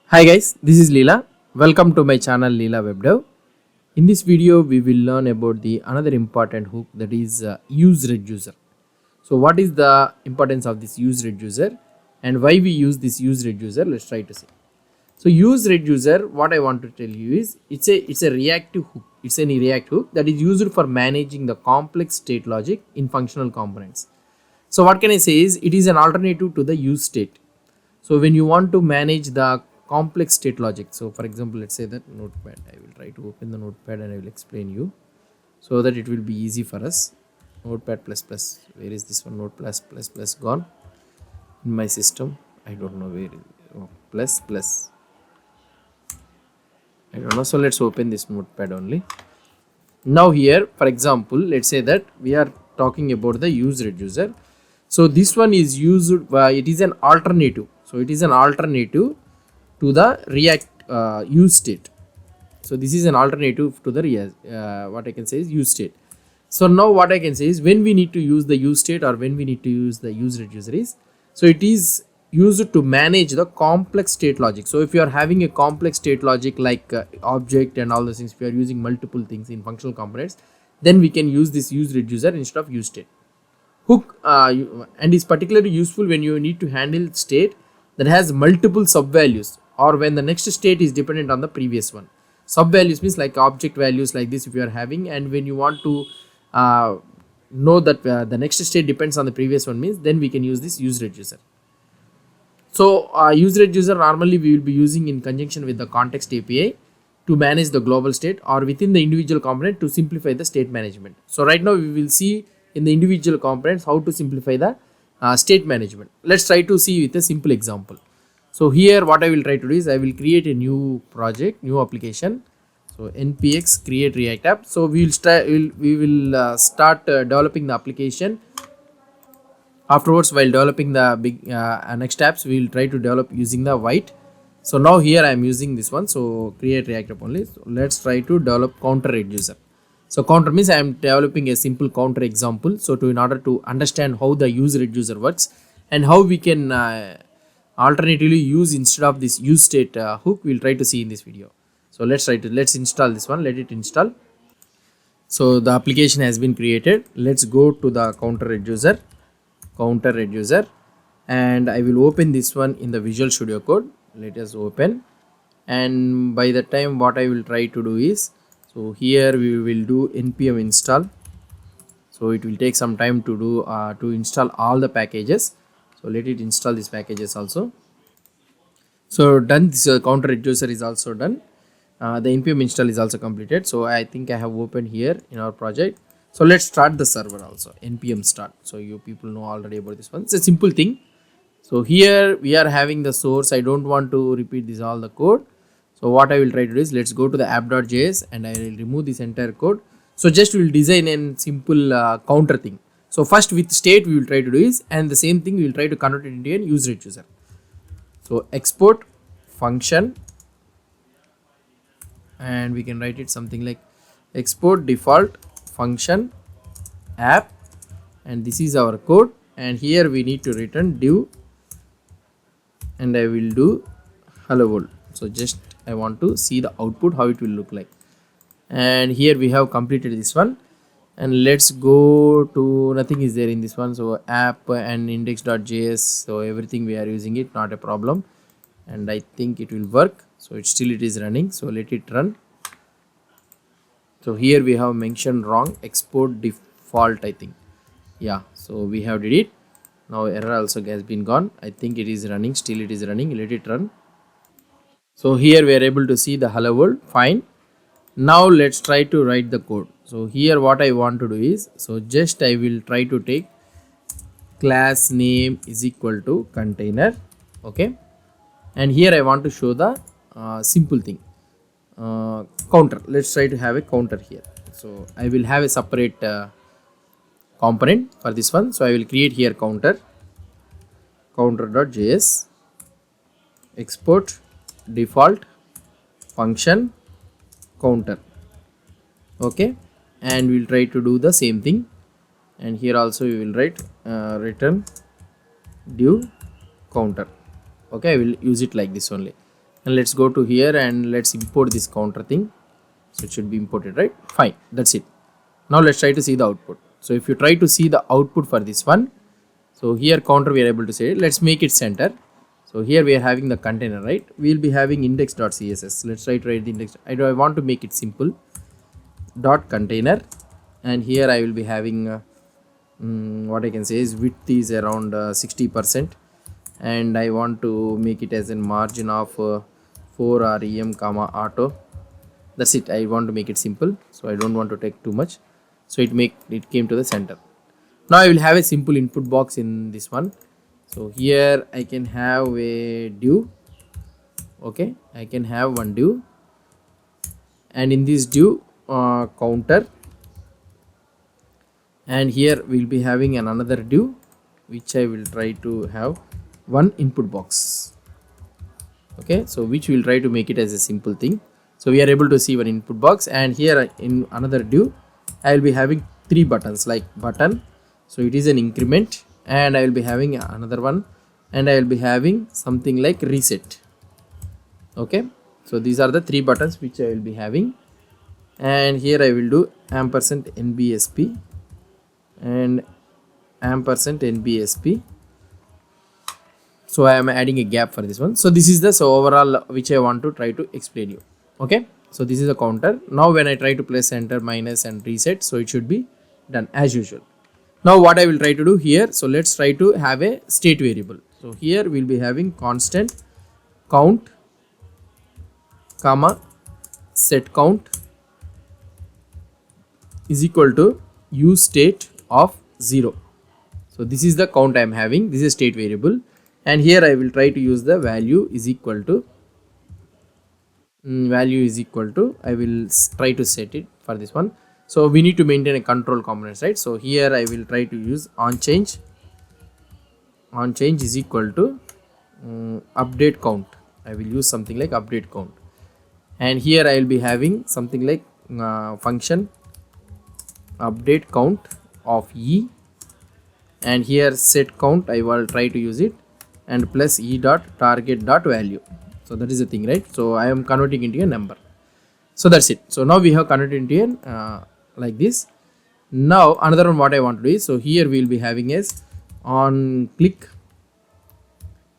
Hi guys, this is Leela. Welcome to my channel leelawebdev. In this video, we will learn about the another important hook, that is useReducer. So what is the importance of this useReducer and why we use this useReducer? Let's try to see. So useReducer, what I want to tell you is it's a reactive hook. It's a React hook that is used for managing the complex state logic in functional components. So what can I say is it is an alternative to the useState. So when you want to manage the complex state logic, so for example, let's say that notepad, I will try to open the notepad and I will explain you so that it will be easy for us. Notepad plus plus, where is this one? Notepad plus plus gone in my system. I don't know where is it. Oh, plus plus, I don't know. So let's open this notepad only. Now here, for example, let's say that we are talking about the useReducer. So this one is used, it is an alternative. So it is an alternative to the React useState. So this is an alternative to the what I can say is useState. So now what I can say is when we need to use the useState or when we need to use the useReducer is, so it is used to manage the complex state logic. So if you are having a complex state logic like object and all those things, if you are using multiple things in functional components, then we can use this useReducer instead of useState. Hook and is particularly useful when you need to handle state that has multiple sub values or when the next state is dependent on the previous one. Sub values means like object values like this if you are having, and when you want to know that the next state depends on the previous one means, then we can use this useReducer. So useReducer normally we will be using in conjunction with the context API to manage the global state or within the individual component to simplify the state management. So right now we will see in the individual components how to simplify the state management. Let's try to see with a simple example. So here what I will try to do is I will create a new project, new application. So npx create React app. So we will start developing the application. Afterwards, while developing the big next apps, we will try to develop using the white. So now here I am using this one. So create React app only. So let's try to develop counter reducer. So counter means I am developing a simple counter example. So in order to understand how the useReducer works and how we can alternatively use instead of this useState hook, we'll try to see in this video. So let's install this one. Let it install. So the application has been created. Let's go to the counter reducer, and I will open this one in the Visual Studio Code. Let us open, and by the time what I will try to do is, so here we will do npm install. So it will take some time to do to install all the packages. So let it install these packages also. So done, this counter reducer is also done. The npm install is also completed. So I think I have opened here in our project. So let's start the server also, npm start. So you people know already about this one. It's a simple thing. So here we are having the source. I don't want to repeat this all the code. So what I will try to do is, let's go to the app.js and I will remove this entire code. So just we will design a simple counter thing. So first with state we will try to do is, and the same thing we will try to convert it into a useReducer. So export function, and we can write it something like export default function app, and this is our code, and here we need to return div, and I will do hello world. So just I want to see the output, how it will look like. And here we have completed this one, and let's go to, nothing is there in this one. So app and index.js, so everything we are using it, not a problem, and I think it will work. So it is running. So let it run. So here we have mentioned wrong, export default, I think. Yeah, so we have did it. Now error also has been gone. I think it is running, still it is running. Let it run. So here we are able to see the hello world. Fine. Now let's try to write the code. So here what I want to do is, so just I will try to take class name is equal to container. Okay. And here I want to show the simple thing, counter. Let's try to have a counter here. So I will have a separate component for this one. So I will create here counter.js, export default function counter. Okay, and we'll try to do the same thing, and here also we will write return div counter. Okay, I will use it like this only. and let's go to here and let's import this counter thing. So it should be imported, right? Fine, that's it. Now let's try to see the output. So if you try to see the output for this one, so here counter we are able to say, let's make it center. So here we are having the container, right? We'll be having index.css. Let's try to write the index. I want to make it simple. Dot container, and here I will be having what I can say is width is around 60%, and I want to make it as a margin of 4 rem comma auto. That's it. I want to make it simple, so I don't want to take too much. So it came to the center. Now I will have a simple input box in this one. So here I can have a div. Okay, I can have one div, and in this div counter, and here we'll be having another div which I will try to have one input box. Okay, so which we'll try to make it as a simple thing. So we are able to see one input box, and here in another div I will be having 3 buttons like button. So it is an increment, and I will be having another one, and I will be having something like reset. Okay, so these are the 3 buttons which I will be having, and here I will do ampersand nbsp and ampersand nbsp. So I am adding a gap for this one. So this is the overall which I want to try to explain you. Okay, so this is a counter. Now when I try to place enter, minus and reset, so it should be done as usual. Now what I will try to do here, so let's try to have a state variable. So here we'll be having constant count comma set count is equal to useState of 0. So this is the count I am having. This is a state variable, and here I will try to use the value is equal to I will try to set it for this one. So we need to maintain a control components, right? So here I will try to use onChange is equal to update count. I will use something like update count, and here I will be having something like function update count of e, and here set count I will try to use it, and plus e dot target dot value. So that is the thing, right? So I am converting into a number. So that's it. So now we have converted into an like this. Now another one what I want to do is, so here we will be having is on click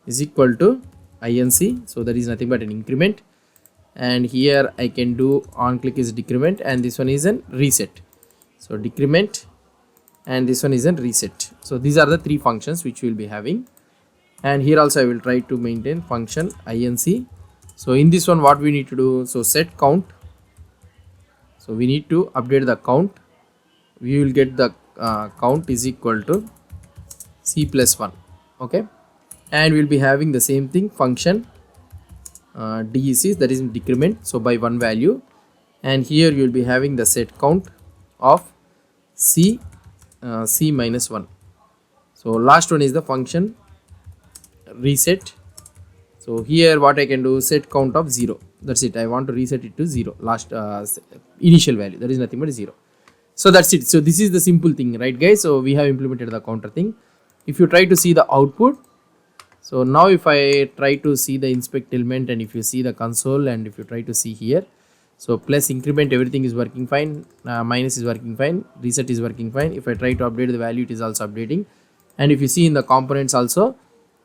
is equal to inc. So that is nothing but an increment, and here I can do on click is decrement, and this one is an reset. So decrement, and this one is a reset. So these are the 3 functions which we will be having, and here also I will try to maintain function inc. So in this one what we need to do, so set count, so we need to update the count. We will get the count is equal to c plus 1. Okay, and we will be having the same thing function dec, that is decrement, so by 1 value, and here you will be having the set count of c minus 1. So last one is the function reset. So here what I can do, set count of 0. That's it. I want to reset it to 0, last initial value, that is nothing but 0. So that's it. So this is the simple thing, right guys? So we have implemented the counter thing. If you try to see the output, so now if I try to see the inspect element, and if you see the console, and if you try to see here, so plus increment everything is working fine, minus is working fine, reset is working fine. If I try to update the value, it is also updating. And if you see in the components also,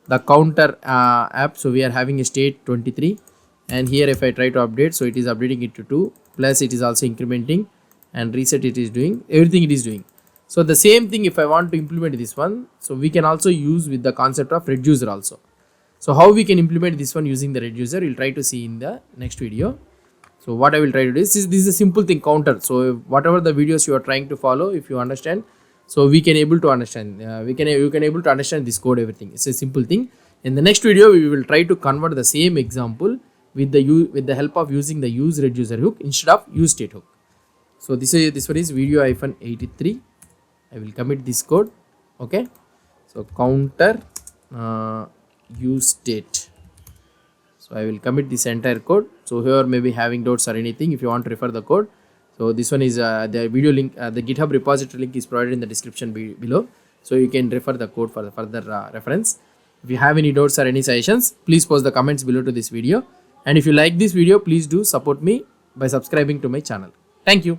the counter app, so we are having a state 23, and here if I try to update, so it is updating it to 2, plus it is also incrementing, and reset it is doing everything it is doing. So the same thing if I want to implement this one, so we can also use with the concept of reducer also. So how we can implement this one using the reducer, we'll try to see in the next video. So what I will try to do is, this is a simple thing, counter. So whatever the videos you are trying to follow, if you understand, so we can able to understand, you can able to understand this code, everything. It's a simple thing. In the next video we will try to convert the same example with the help of using the useReducer hook instead of useState hook. So this one is video-83. I will commit this code. Okay, so counter useState. So I will commit this entire code. So here maybe having doubts or anything, if you want to refer the code, so this one is the video link, the GitHub repository link is provided in the description below, so you can refer the code for the further reference. If you have any doubts or any suggestions, please post the comments below to this video. And if you like this video, please do support me by subscribing to my channel. Thank you.